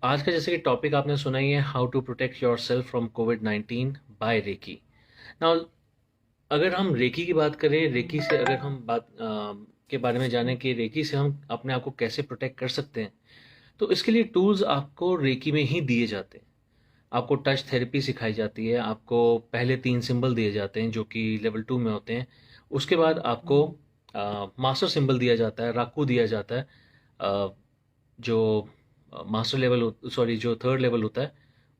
आज का जैसे कि टॉपिक आपने सुना ही है, how to protect yourself from कोविड-19 बाय रेकी। नाउ, अगर हम रेकी की बात करें, रेकी से अगर हम बात के बारे में जानें कि रेकी से हम अपने आप को कैसे प्रोटेक्ट कर सकते हैं, तो इसके लिए टूल्स आपको रेकी में ही दिए जाते हैं। आपको टच थेरेपी सिखाई जाती है, आपको पहले 3 सिंबल दिए जाते हैं जो कि लेवल 2 में होते हैं। उसके बाद आपको मास्टर सिंबल दिया जाता है, राकू दिया जाता है, अ, जो मास्टर लेवल सॉरी जो थर्ड लेवल होता है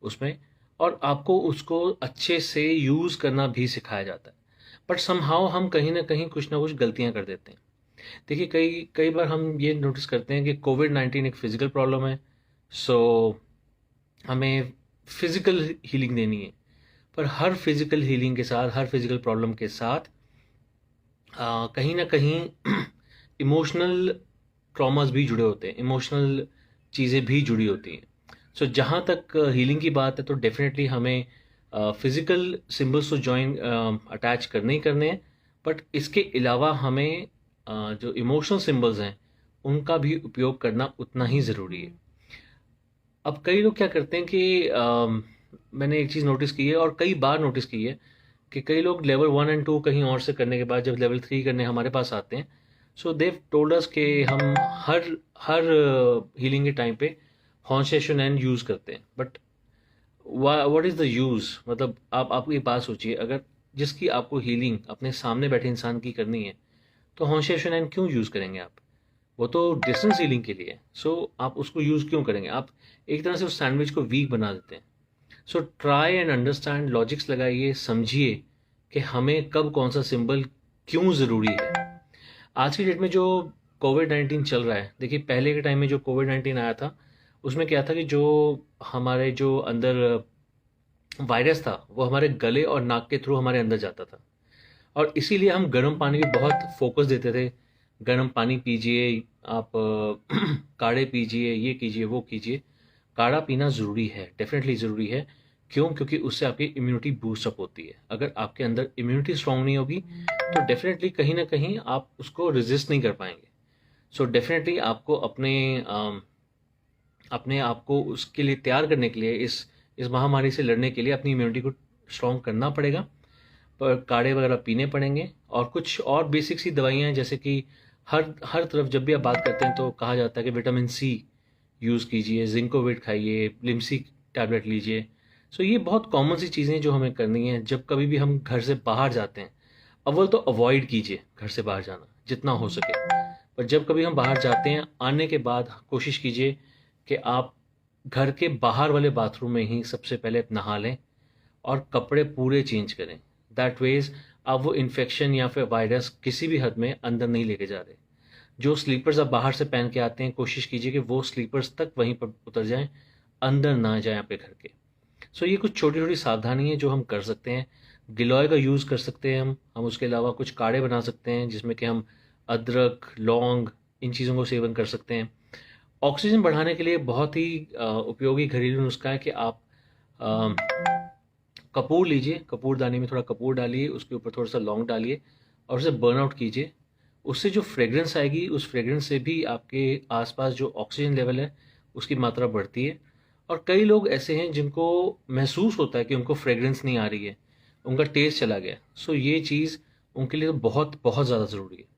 उसमें, और आपको उसको अच्छे से यूज़ करना भी सिखाया जाता है। बट समहाउ हम कहीं ना कहीं कुछ ना कुछ गलतियां कर देते हैं। देखिए, कई कई बार हम ये नोटिस करते हैं कि कोविड-19 एक फिजिकल प्रॉब्लम है, सो हमें फिजिकल हीलिंग देनी है। पर हर फिजिकल हीलिंग के साथ, हर फिजिकल प्रॉब्लम के साथ कहीं ना कहीं इमोशनल ट्रॉमास भी जुड़े होते हैं, इमोशनल चीज़ें भी जुड़ी होती हैं। सो जहाँ तक हीलिंग की बात है, तो डेफिनेटली हमें फिजिकल सिंबल्स तो जॉइन अटैच करने ही करने हैं, बट इसके अलावा हमें जो इमोशनल सिंबल्स हैं उनका भी उपयोग करना उतना ही ज़रूरी है। अब कई लोग क्या करते हैं कि मैंने एक चीज़ नोटिस की है और कई बार नोटिस की है कि कई लोग लेवल 1 एंड 2 कहीं और से करने के बाद जब लेवल 3 करने हमारे पास आते हैं, सो देव टोल्ड अस कि हम हर हर हीलिंग के टाइम पे हॉन्सेशन एंड यूज़ करते हैं। But what is the use? मतलब आप ये बात सोचिए, अगर जिसकी आपको हीलिंग अपने सामने बैठे इंसान की करनी है, तो हॉन्सेशन एंड क्यों यूज़ करेंगे आप? वो तो डिस्टेंस हीलिंग के लिए है। सो आप उसको यूज़ क्यों करेंगे? आप एक तरह से उस सैंडविच को वीक बना देते हैं। So try and understand, logics लगाइए, समझिए कि हमें कब कौन सा सिंबल क्यों ज़रूरी है। आज की डेट में जो कोविड-19 चल रहा है, देखिए पहले के टाइम में जो कोविड-19 आया था, उसमें क्या था कि जो हमारे जो अंदर वायरस था वो हमारे गले और नाक के थ्रू हमारे अंदर जाता था, और इसीलिए हम गर्म पानी पे बहुत फोकस देते थे। गर्म पानी पीजिए आप, काढ़े पीजिए, ये कीजिए, वो कीजिए। काढ़ा पीना ज़रूरी है, डेफिनेटली ज़रूरी है। क्यों? क्योंकि उससे आपकी इम्यूनिटी बूस्ट अप होती है। अगर आपके अंदर इम्यूनिटी स्ट्रांग नहीं होगी, तो डेफिनेटली कहीं ना कहीं आप उसको रेजिस्ट नहीं कर पाएंगे। सो डेफिनेटली आपको अपने आप को उसके लिए तैयार करने के लिए, इस महामारी से लड़ने के लिए अपनी इम्यूनिटी को स्ट्रांग करना पड़ेगा। पर काढ़े वगैरह पीने पड़ेंगे, और कुछ और बेसिक सी दवाइयाँ हैं, जैसे कि हर हर तरफ जब भी आप बात करते हैं तो कहा जाता है कि विटामिन सी यूज़ कीजिए, जिंकोविट खाइए, लिम्सी टैबलेट लीजिए। सो ये बहुत कॉमन सी चीज़ें जो हमें करनी है जब कभी भी हम घर से बाहर जाते हैं। अव्वल तो अवॉइड कीजिए घर से बाहर जाना जितना हो सके। पर जब कभी हम बाहर जाते हैं, आने के बाद कोशिश कीजिए कि आप घर के बाहर वाले बाथरूम में ही सबसे पहले नहा लें और कपड़े पूरे चेंज करें। दैट वेज आप वो इन्फेक्शन या फिर वायरस किसी भी हद में अंदर नहीं लेके जा रहे। जो स्लीपर्स आप बाहर से पहन के आते हैं, कोशिश कीजिए कि वो स्लीपर्स तक वहीं पर उतर जाएं, अंदर ना जाएं आपके घर के। सो ये कुछ छोटी छोटी सावधानी है जो हम कर सकते हैं। गिलोय का यूज़ कर सकते हैं हम उसके अलावा कुछ काढ़े बना सकते हैं जिसमें कि हम अदरक, लौंग, इन चीज़ों को सेवन कर सकते हैं। ऑक्सीजन बढ़ाने के लिए बहुत ही उपयोगी घरेलू नुस्खा है कि आप कपूर लीजिए, कपूरदानी में थोड़ा कपूर डालिए, उसके ऊपर थोड़ा सा लौंग डालिए और उसे बर्न आउट कीजिए। उससे जो फ्रेग्रेंस आएगी, उस फ्रेग्रेंस से भी आपके आसपास जो ऑक्सीजन लेवल है उसकी मात्रा बढ़ती है। और कई लोग ऐसे हैं जिनको महसूस होता है कि उनको फ्रेग्रेंस नहीं आ रही है, उनका टेस्ट चला गया। सो ये चीज़ उनके लिए तो बहुत बहुत ज़्यादा ज़रूरी है।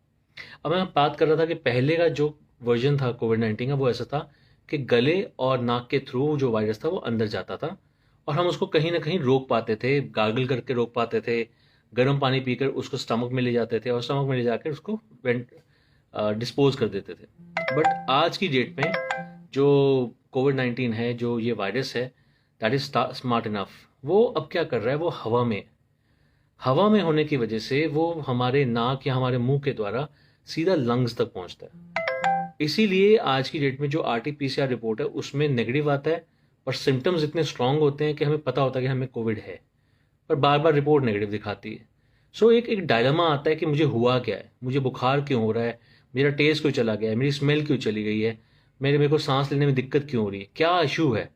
अब मैं बात कर रहा था कि पहले का जो वर्जन था कोविड-19 का, वो ऐसा था कि गले और नाक के थ्रू जो वायरस था वो अंदर जाता था, और हम उसको कहीं ना कहीं रोक पाते थे, गार्गल करके रोक पाते थे। गर्म पानी पीकर उसको स्टमक में ले जाते थे और स्टमक में ले जाकर उसको वेंट डिस्पोज कर देते थे। बट आज की डेट में जो कोविड-19 है, जो ये वायरस है, दैट इज स्मार्ट इनफ। वो अब क्या कर रहा है, वो हवा में होने की वजह से वो हमारे नाक या हमारे मुंह के द्वारा सीधा लंग्स तक पहुंचता है। इसीलिए आज की डेट में जो आरटी-पीसीआर रिपोर्ट है उसमें नेगेटिव आता है, और सिम्टम्स इतने स्ट्रांग होते हैं कि हमें पता होता है कि हमें कोविड है, पर बार बार रिपोर्ट नेगेटिव दिखाती है। सो एक एक डायलमा आता है कि मुझे हुआ क्या है, मुझे बुखार क्यों हो रहा है, मेरा टेस्ट क्यों चला गया है, मेरी स्मेल क्यों चली गई है, मेरे को सांस लेने में दिक्कत क्यों हो रही है, क्या इशू है।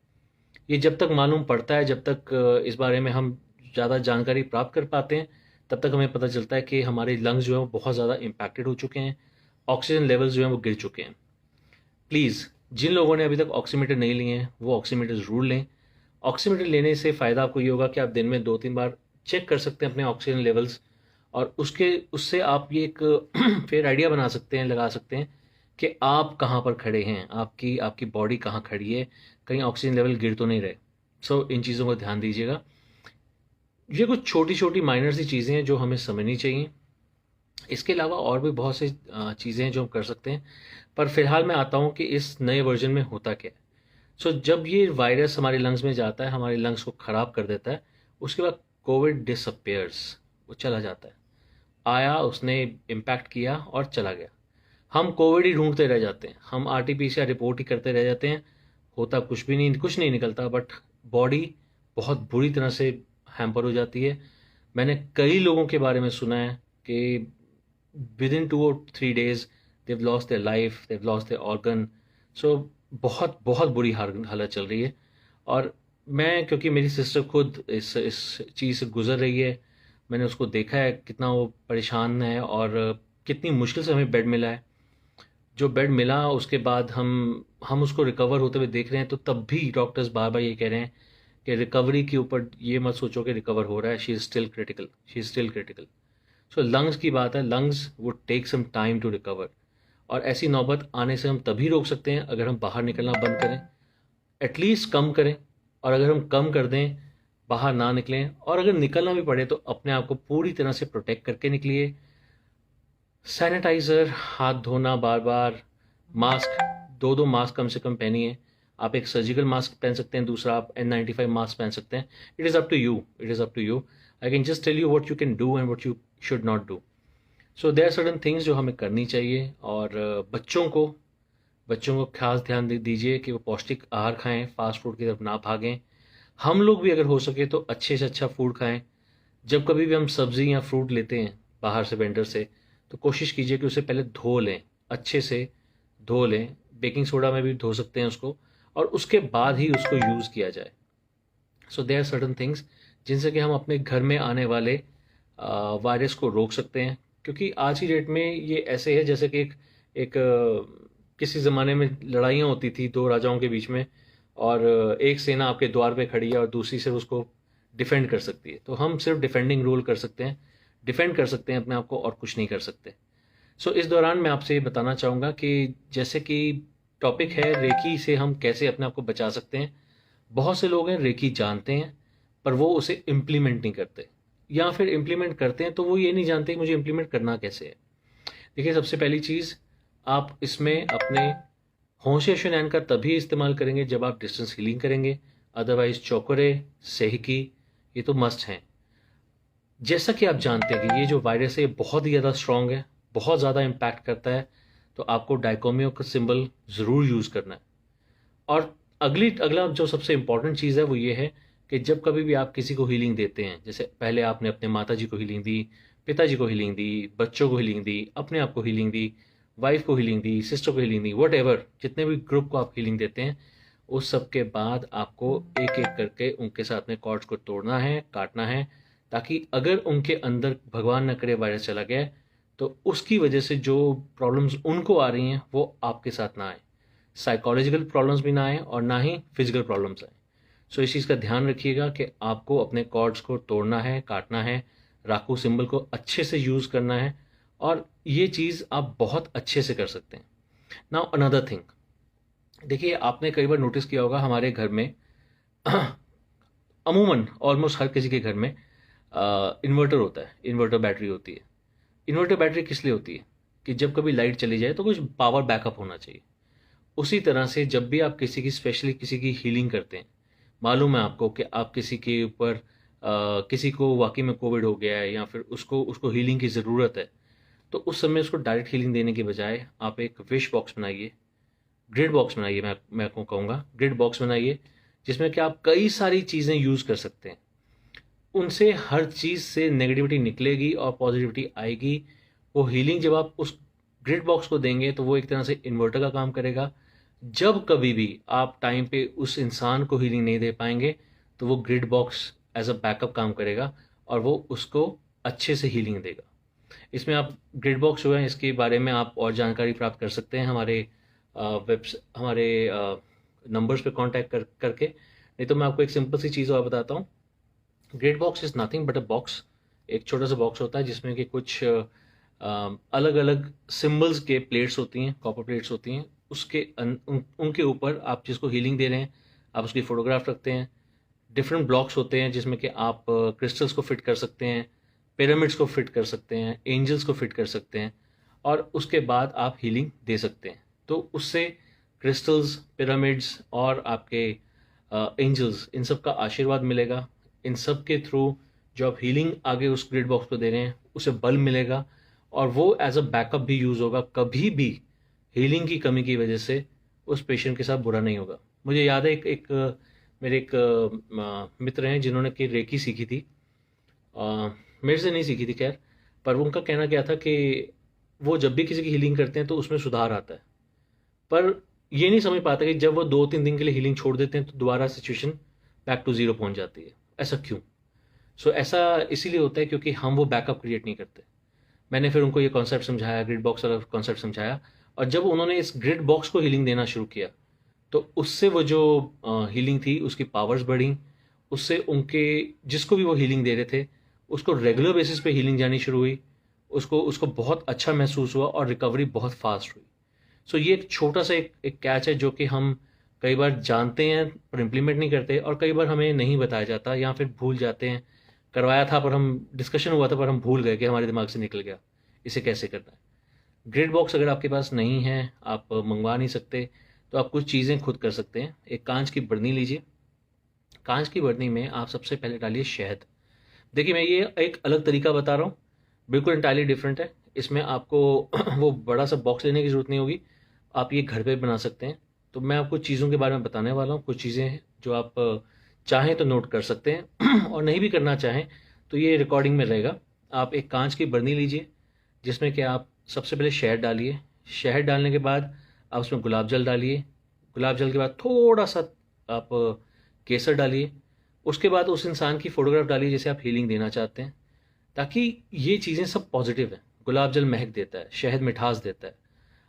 ये जब तक मालूम पड़ता है, जब तक इस बारे में हम ज़्यादा जानकारी प्राप्त कर पाते हैं, तब तक हमें पता चलता है कि हमारे लंग्स जो हैं वो बहुत ज़्यादा इम्पैक्टेड हो चुके हैं, ऑक्सीजन लेवल्स जो हैं वो गिर चुके हैं। प्लीज़ जिन लोगों ने अभी तक ऑक्सीमीटर नहीं लिए हैं वो ऑक्सीमीटर ज़रूर लें। ऑक्सीमीटर लेने से फ़ायदा आपको ये होगा कि आप दिन में 2-3 बार चेक कर सकते हैं अपने ऑक्सीजन लेवल्स, और उससे आप ये एक फेयर आइडिया बना सकते हैं, लगा सकते हैं कि आप कहाँ पर खड़े हैं, आपकी आपकी बॉडी कहाँ खड़ी है, कहीं ऑक्सीजन लेवल गिर तो नहीं रहे। सो इन चीज़ों को ध्यान दीजिएगा। ये कुछ छोटी छोटी माइनर सी चीज़ें हैं जो हमें समझनी चाहिए। इसके अलावा और भी बहुत सी चीज़ें हैं जो हम कर सकते हैं, पर फिलहाल मैं आता हूँ कि इस नए वर्जन में होता क्या है। सो जब ये वायरस हमारे लंग्स में जाता है, हमारे लंग्स को ख़राब कर देता है, उसके बाद कोविड डिसअपियर्स, वो चला जाता है। आया, उसने इम्पैक्ट किया और चला गया। हम कोविड ही ढूंढते रह जाते हैं, हम आरटीपीसीआर रिपोर्ट ही करते रह जाते हैं, होता कुछ भी नहीं, कुछ नहीं निकलता, बट बॉडी बहुत बुरी तरह से हैम्पर हो जाती है। मैंने कई लोगों के बारे में सुना है कि within 2 or 3 days they lost their life, they lost their organ. So बहुत बहुत बुरी हालत चल रही है। और मैं, क्योंकि मेरी सिस्टर खुद इस चीज़ से गुजर रही है, मैंने उसको देखा है कितना वो परेशान है और कितनी मुश्किल से हमें बेड मिला है। जो बेड मिला उसके बाद हम उसको रिकवर होते हुए देख रहे हैं, तो तब भी डॉक्टर्स बार बार ये कह रहे हैं कि रिकवरी के ऊपर ये मत सोचो कि रिकवर हो रहा है, she is still critical, she is still critical. So lungs की बात है, lungs would take some time to recover, और ऐसी नौबत आने से हम तभी रोक सकते हैं अगर हम बाहर निकलना बंद करें, एटलीस्ट कम करें। और अगर हम कम कर दें, बाहर ना निकलें, और अगर निकलना भी पड़े तो अपने आप को पूरी तरह से प्रोटेक्ट करके निकलिए। सैनिटाइज़र, हाथ धोना बार बार, मास्क, दो दो मास्क कम से कम पहनिए। आप एक सर्जिकल मास्क पहन सकते हैं, दूसरा आप N95 मास्क पहन सकते हैं। It is up to you, it is up to you. I can just tell you what you can do and what you should not do. So there are certain things जो हमें करनी चाहिए। और बच्चों को खास ध्यान दीजिए कि वो पौष्टिक आहार खाएं, फास्ट फूड की तरफ ना भागें। हम लोग भी अगर हो सके तो अच्छे से अच्छा फूड खाएं। जब कभी भी हम सब्ज़ी या फ्रूट लेते हैं बाहर से, वेंडर से, तो कोशिश कीजिए कि उसे पहले धो लें, अच्छे से धो लें। बेकिंग सोडा में भी धो सकते हैं उसको, और उसके बाद ही उसको यूज़ किया जाए। So there are certain things जिनसे कि हम अपने घर में आने वाले वायरस को रोक सकते हैं। क्योंकि आज की डेट में ये ऐसे है जैसे कि एक किसी ज़माने में लड़ाइयाँ होती थी दो राजाओं के बीच में, और एक सेना आपके द्वार पे खड़ी है और दूसरी सिर्फ उसको डिफेंड कर सकती है। तो हम सिर्फ डिफेंडिंग रोल कर सकते हैं, डिफेंड कर सकते हैं अपने आप को, और कुछ नहीं कर सकते। सो इस दौरान मैं आपसे ये बताना चाहूँगा कि जैसे कि टॉपिक है रेकी से हम कैसे अपने आप को बचा सकते हैं। बहुत से लोग हैं रेकी जानते हैं, पर वो उसे इम्प्लीमेंट नहीं करते, या फिर इम्प्लीमेंट करते हैं तो वो ये नहीं जानते कि मुझे इम्प्लीमेंट करना कैसे है। देखिए, सबसे पहली चीज़, आप इसमें अपने होंशे शुनैन का तभी इस्तेमाल करेंगे जब आप डिस्टेंस हीलिंग करेंगे। अदरवाइज चौकरे, सेहकी, ये तो मस्ट हैं। जैसा कि आप जानते हैं कि ये जो वायरस है ये बहुत ही ज़्यादा स्ट्रॉन्ग है, बहुत ज़्यादा इम्पैक्ट करता है, तो आपको डाइकोमियो का सिंबल ज़रूर यूज़ करना है। और अगला जो सबसे इम्पॉर्टेंट चीज़ है वो ये है कि जब कभी भी आप किसी को हीलिंग देते हैं, जैसे पहले आपने अपने माता जी को हीलिंग दी, पिताजी को हीलिंग दी, बच्चों को हीलिंग दी, अपने आप को हीलिंग दी, वाइफ को हीलिंग दी, सिस्टर को हीलिंग दी, वट एवर, जितने भी ग्रुप को आप हीलिंग देते हैं, उस सब के बाद आपको एक एक करके उनके साथ में कॉर्ड्स को तोड़ना है, काटना है, ताकि अगर उनके अंदर भगवान न करे वायरस चला गया है, तो उसकी वजह से जो प्रॉब्लम्स उनको आ रही हैं वो आपके साथ ना आए, साइकोलॉजिकल प्रॉब्लम्स भी ना आए और ना ही फिजिकल प्रॉब्लम्स आए। सो इस चीज़ का ध्यान रखिएगा कि आपको अपने कॉर्ड्स को तोड़ना है, काटना है, राकू सिंबल को अच्छे से यूज़ करना है, और ये चीज़ आप बहुत अच्छे से कर सकते हैं। नाउ अनदर थिंग, देखिए, आपने कई बार नोटिस किया होगा हमारे घर में अमूमन ऑलमोस्ट हर किसी के घर में इन्वर्टर होता है, इन्वर्टर बैटरी होती है। इन्वर्टर बैटरी किस लिए होती है? कि जब कभी लाइट चली जाए तो कुछ पावर बैकअप होना चाहिए। उसी तरह से जब भी आप किसी की, स्पेशली किसी की हीलिंग करते हैं, मालूम है आपको कि आप किसी के ऊपर किसी को वाकई में कोविड हो गया है या फिर उसको उसको हीलिंग की ज़रूरत है, तो उस समय उसको डायरेक्ट हीलिंग देने के बजाय आप एक विश बॉक्स बनाइए, ग्रिड बॉक्स बनाइए। मैं आपको कहूँगा ग्रिड बॉक्स बनाइए, जिसमें कि आप कई सारी चीज़ें यूज़ कर सकते हैं। उनसे हर चीज़ से नेगेटिविटी निकलेगी और पॉजिटिविटी आएगी। वो हीलिंग जब आप उस ग्रिड बॉक्स को देंगे तो वो एक तरह से इन्वर्टर का काम करेगा। जब कभी भी आप टाइम पे उस इंसान को हीलिंग नहीं दे पाएंगे, तो वो grid box as a backup काम करेगा और वो उसको अच्छे से हीलिंग देगा। इसमें आप ग्रिड बॉक्स जो है इसके बारे में आप और जानकारी प्राप्त कर सकते हैं हमारे हमारे नंबर्स पे कांटेक्ट करके। नहीं तो मैं आपको एक सिंपल सी चीज़ और बताता हूँ। Grid box is nothing but a box. एक छोटा सा बॉक्स होता है जिसमें कि कुछ अलग अलग सिम्बल्स के प्लेट्स होती हैं, कॉपर प्लेट्स होती हैं। उनके ऊपर आप जिसको हीलिंग दे रहे हैं आप उसकी फ़ोटोग्राफ रखते हैं। डिफरेंट ब्लॉक्स होते हैं जिसमें कि आप क्रिस्टल्स को फिट कर सकते हैं, पिरामिड्स को फिट कर सकते हैं, एंजल्स को फिट कर सकते हैं, और उसके बाद आप हीलिंग दे सकते हैं। तो उससे क्रिस्टल्स, पिरामिड्स और आपके एंजल्स, इन सब का आशीर्वाद मिलेगा। इन सब के थ्रू जो आप हीलिंग आगे उस ग्रिड बॉक्स को दे रहे हैं उसे बल मिलेगा, और वो एज अ बैकअप भी यूज़ होगा। कभी भी हीलिंग की कमी की वजह से उस पेशेंट के साथ बुरा नहीं होगा। मुझे याद है मेरे एक मित्र हैं जिन्होंने कि रेकी सीखी थी। मेरे से नहीं सीखी थी खैर, पर उनका कहना क्या था कि वो जब भी किसी की हीलिंग करते हैं तो उसमें सुधार आता है, पर ये नहीं समझ पाता कि जब वो 2-3 दिन के लिए हीलिंग छोड़ देते हैं तो दोबारा सिचुएशन बैक टू ज़ीरो पहुंच जाती है। ऐसा क्यों? ऐसा इसीलिए होता है क्योंकि हम वो बैकअप क्रिएट नहीं करते। मैंने फिर उनको ये कॉन्सेप्ट समझाया, ग्रिड बॉक्स वाला कॉन्सेप्ट समझाया, और जब उन्होंने इस ग्रिड बॉक्स को हीलिंग देना शुरू किया तो उससे वो जो हीलिंग थी उसकी पावर्स बढ़ी। उससे उनके जिसको भी वो हीलिंग दे रहे थे उसको रेगुलर बेसिस पे हीलिंग जानी शुरू हुई। उसको उसको बहुत अच्छा महसूस हुआ और रिकवरी बहुत फास्ट हुई। ये एक छोटा सा एक कैच है जो कि हम कई बार जानते हैं पर इम्प्लीमेंट नहीं करते, और कई बार हमें नहीं बताया जाता या फिर भूल जाते हैं। करवाया था पर हम डिस्कशन हुआ था पर हम भूल गए कि हमारे दिमाग से निकल गया इसे कैसे करना है। ग्रिड बॉक्स अगर आपके पास नहीं है, आप मंगवा नहीं सकते, तो आप कुछ चीज़ें खुद कर सकते हैं। एक कांच की बर्नी लीजिए। कांच की बर्नी में आप सबसे पहले डालिए शहद। देखिए मैं ये एक अलग तरीका बता रहा हूँ, बिल्कुल इंटायरली डिफरेंट है। इसमें आपको वो बड़ा सा बॉक्स लेने की ज़रूरत नहीं होगी, आप ये घर पे बना सकते हैं। तो मैं आपको चीज़ों के बारे में बताने वाला हूँ। कुछ चीज़ें हैं जो आप चाहें तो नोट कर सकते हैं और नहीं भी करना चाहें तो ये रिकॉर्डिंग में रहेगा। आप एक कांच की बर्नी लीजिए जिसमें कि आप सबसे पहले शहद डालिए। शहद डालने के बाद आप उसमें गुलाब जल डालिए। गुलाब जल के बाद थोड़ा सा आप केसर डालिए। उसके बाद उस इंसान की फ़ोटोग्राफ डालिए जिसे आप हीलिंग देना चाहते हैं, ताकि ये चीज़ें सब पॉजिटिव हैं। गुलाब जल महक देता है, शहद मिठास देता है।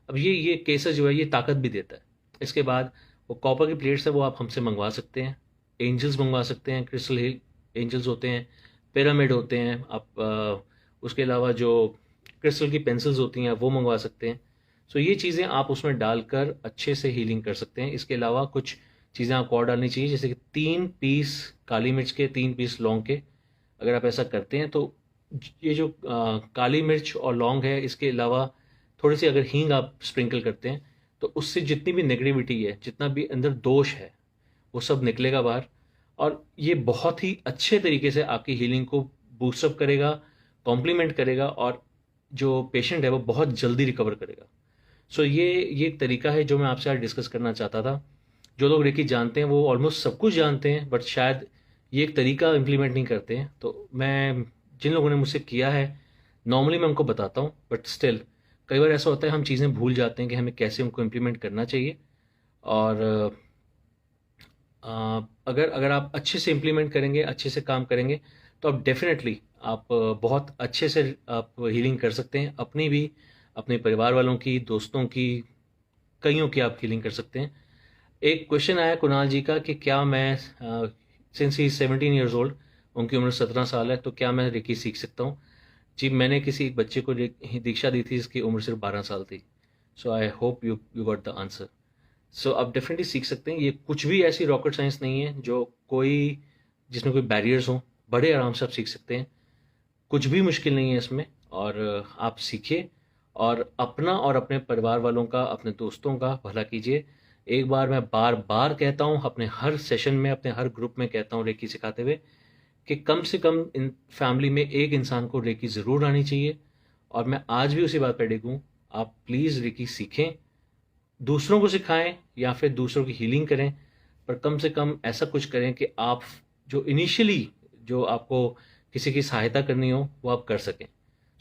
अब ये केसर जो है ये ताकत भी देता है। इसके बाद वो कॉपर की प्लेट्स है वो आप हमसे मंगवा सकते हैं। एंजल्स मंगवा सकते हैं, क्रिस्टल हिल एंजल्स होते हैं, पिरामिड होते हैं। आप उसके अलावा जो क्रिस्टल की पेंसिल्स होती हैं वो मंगवा सकते हैं। ये चीज़ें आप उसमें डालकर अच्छे से हीलिंग कर सकते हैं। इसके अलावा कुछ चीज़ें आपको और डालनी चाहिए, जैसे कि 3 पीस काली मिर्च के, 3 पीस लौंग के। अगर आप ऐसा करते हैं तो ये जो काली मिर्च और लौंग है, इसके अलावा थोड़ी सी अगर हींग आप स्प्रिंकल करते हैं तो उससे जितनी भी नेगेटिविटी है, जितना भी अंदर दोष है, वो सब निकलेगा बाहर। और ये बहुत ही अच्छे तरीके से आपकी हीलिंग को बूस्टअप करेगा, कॉम्प्लीमेंट करेगा, और जो पेशेंट है वो बहुत जल्दी रिकवर करेगा। ये एक तरीका है जो मैं आपसे आज डिस्कस करना चाहता था। जो लोग रेकी जानते हैं वो ऑलमोस्ट सब कुछ जानते हैं, बट शायद ये एक तरीका इम्प्लीमेंट नहीं करते हैं। तो मैं जिन लोगों ने मुझसे किया है नॉर्मली मैं उनको बताता हूँ, बट स्टिल कई बार ऐसा होता है हम चीज़ें भूल जाते हैं कि हमें कैसे उनको इम्प्लीमेंट करना चाहिए। और अगर अगर आप अच्छे से इम्प्लीमेंट करेंगे, अच्छे से काम करेंगे, तो आप डेफिनेटली आप बहुत अच्छे से आप हीलिंग कर सकते हैं, अपनी भी, अपने परिवार वालों की, दोस्तों की, कईयों की आप हीलिंग कर सकते हैं। एक क्वेश्चन आया कुणाल जी का कि क्या मैं सिंस ही 17 ईयर्स ओल्ड, उनकी उम्र 17 साल है, तो क्या मैं रेकी सीख सकता हूँ? जी, मैंने किसी एक बच्चे को दीक्षा दी थी जिसकी उम्र सिर्फ 12 साल थी। I hope you got the answer. आप डेफिनेटली सीख सकते हैं। ये कुछ भी ऐसी रॉकेट साइंस नहीं है जो जिसमें कोई बैरियर्स हों। बड़े आराम से आप सीख सकते हैं, कुछ भी मुश्किल नहीं है इसमें। और आप सीखिए और अपना और अपने परिवार वालों का, अपने दोस्तों का भला कीजिए। एक बार मैं बार बार कहता हूँ, अपने हर सेशन में, अपने हर ग्रुप में कहता हूँ रेकी सिखाते हुए, कि कम से कम इन फैमिली में एक इंसान को रेकी ज़रूर आनी चाहिए। और मैं आज भी उसी बात पर अडिग हूँ, आप प्लीज़ रेकी सीखें, दूसरों को सिखाएं या फिर दूसरों की हीलिंग करें, पर कम से कम ऐसा कुछ करें कि आप जो इनिशियली जो आपको किसी की सहायता करनी हो वो आप कर सकें।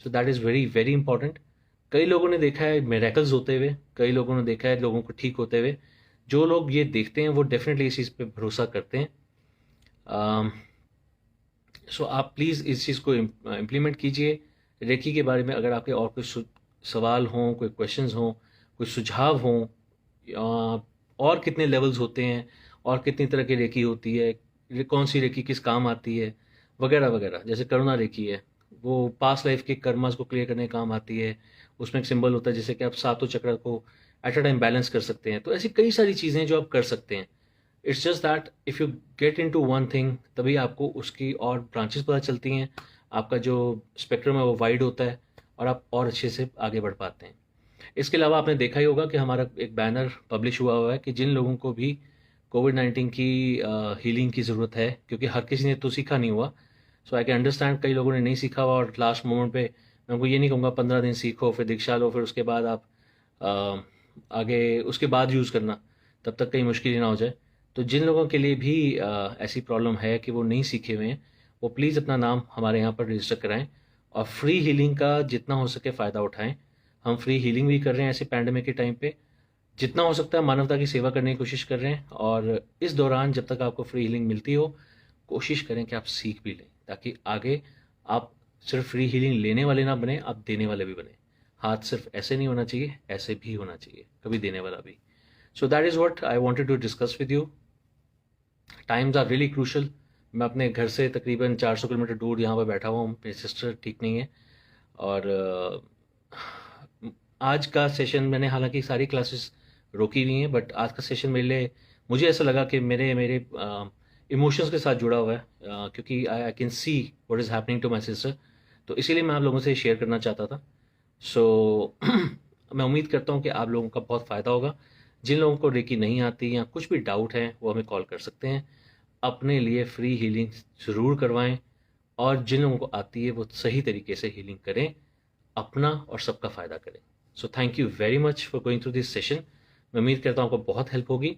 That is very very important. कई लोगों ने देखा है मिरेकल्स होते हुए, कई लोगों ने देखा है लोगों को ठीक होते हुए। जो लोग ये देखते हैं वो डेफिनेटली इस चीज़ पे भरोसा करते हैं। आप प्लीज़ इस चीज़ को इम्प्लीमेंट कीजिए। रेकी के बारे में अगर आपके और कोई सवाल हों, कोई क्वेश्चंस हों, कोई सुझाव हों, और कितने लेवल्स होते हैं, और कितनी तरह की रेकी होती है, कौन सी रेकी किस काम आती है, वगैरह वगैरह। जैसे करुणा रेकी है, वो पास्ट लाइफ के कर्मास को क्लियर करने का काम आती है। उसमें एक सिंबल होता है जिससे कि आप सातों चक्र को एट अ टाइम बैलेंस कर सकते हैं। तो ऐसी कई सारी चीज़ें जो आप कर सकते हैं। It's just that if you get into one thing, तभी आपको उसकी और ब्रांचेस पता चलती हैं, आपका जो स्पेक्ट्रम है वो वाइड होता है, और आप और अच्छे से आगे बढ़ पाते हैं। इसके अलावा आपने देखा ही होगा कि हमारा एक बैनर पब्लिश हुआ है कि जिन लोगों को भी कोविड-19 की हीलिंग की ज़रूरत है, क्योंकि हर किसी ने तो सीखा नहीं हुआ। सो आई कैन अंडरस्टैंड कई लोगों ने नहीं सीखा हुआ, और लास्ट मोमेंट पे मैं उनको ये नहीं कहूँगा 15 दिन सीखो फिर दीक्षा लो, फिर उसके बाद आप अ, आगे उसके बाद यूज़ करना, तब तक कहीं मुश्किल ना हो जाए। तो जिन लोगों के लिए भी ऐसी प्रॉब्लम है कि वो नहीं सीखे हुए हैं, वो प्लीज़ अपना नाम हमारे यहाँ पर रजिस्टर कराएं, और फ्री हीलिंग का जितना हो सके फ़ायदा उठाएं। हम फ्री हीलिंग भी कर रहे हैं ऐसे पैंडेमिक के टाइम पे, जितना हो सकता है मानवता की सेवा करने की कोशिश कर रहे हैं। और इस दौरान जब तक आपको फ्री हीलिंग मिलती हो, कोशिश करें कि आप सीख भी लें, ताकि आगे आप सिर्फ फ्री हीलिंग लेने वाले ना बने, आप देने वाले भी बने। हाथ सिर्फ ऐसे नहीं होना चाहिए, ऐसे भी होना चाहिए, कभी देने वाला भी। So that is what I wanted to discuss with you. Times are really crucial. मैं अपने घर से तकरीबन 400 किलोमीटर दूर यहाँ पर बैठा हुआ हूँ, मेरी सिस्टर ठीक नहीं है। और आज का सेशन मैंने हालांकि सारी क्लासेस रोकी हुई हैं, बट आज का सेशन मेरे लिए, मुझे ऐसा लगा कि मेरे मेरे इमोशंस के साथ जुड़ा हुआ है, क्योंकि I can see what is happening to my sister. तो इसीलिए मैं आप लोगों से शेयर करना चाहता था। सो मैं उम्मीद करता हूँ कि आप लोगों का बहुत फ़ायदा होगा। जिन लोगों को रेकी नहीं आती या कुछ भी डाउट है, वो हमें कॉल कर सकते हैं। अपने लिए फ्री हीलिंग ज़रूर करवाएं, और जिन लोगों को आती है वो सही तरीके से हीलिंग करें, अपना और सबका फ़ायदा करें। सो thank you very much for going through this session. मैं उम्मीद करता हूँ आपको बहुत हेल्प होगी।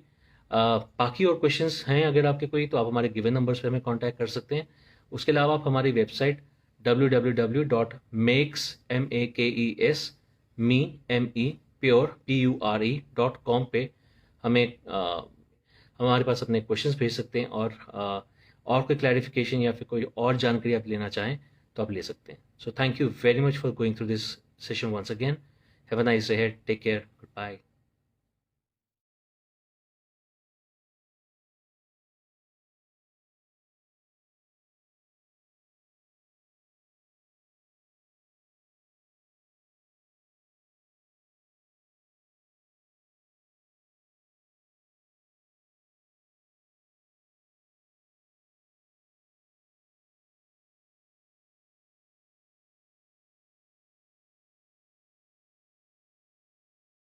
बाकी और क्वेश्चंस हैं अगर आपके कोई, तो आप हमारे गिवन नंबर्स पे हमें कांटेक्ट कर सकते हैं। उसके अलावा आप हमारी वेबसाइट www.makes.com पे हमें हमारे पास अपने क्वेश्चंस भेज सकते हैं, और कोई क्लैरिफिकेशन या फिर कोई और जानकारी आप लेना चाहें तो आप ले सकते हैं। So thank you very much for going through this session once again. Have a nice day, take care, good bye.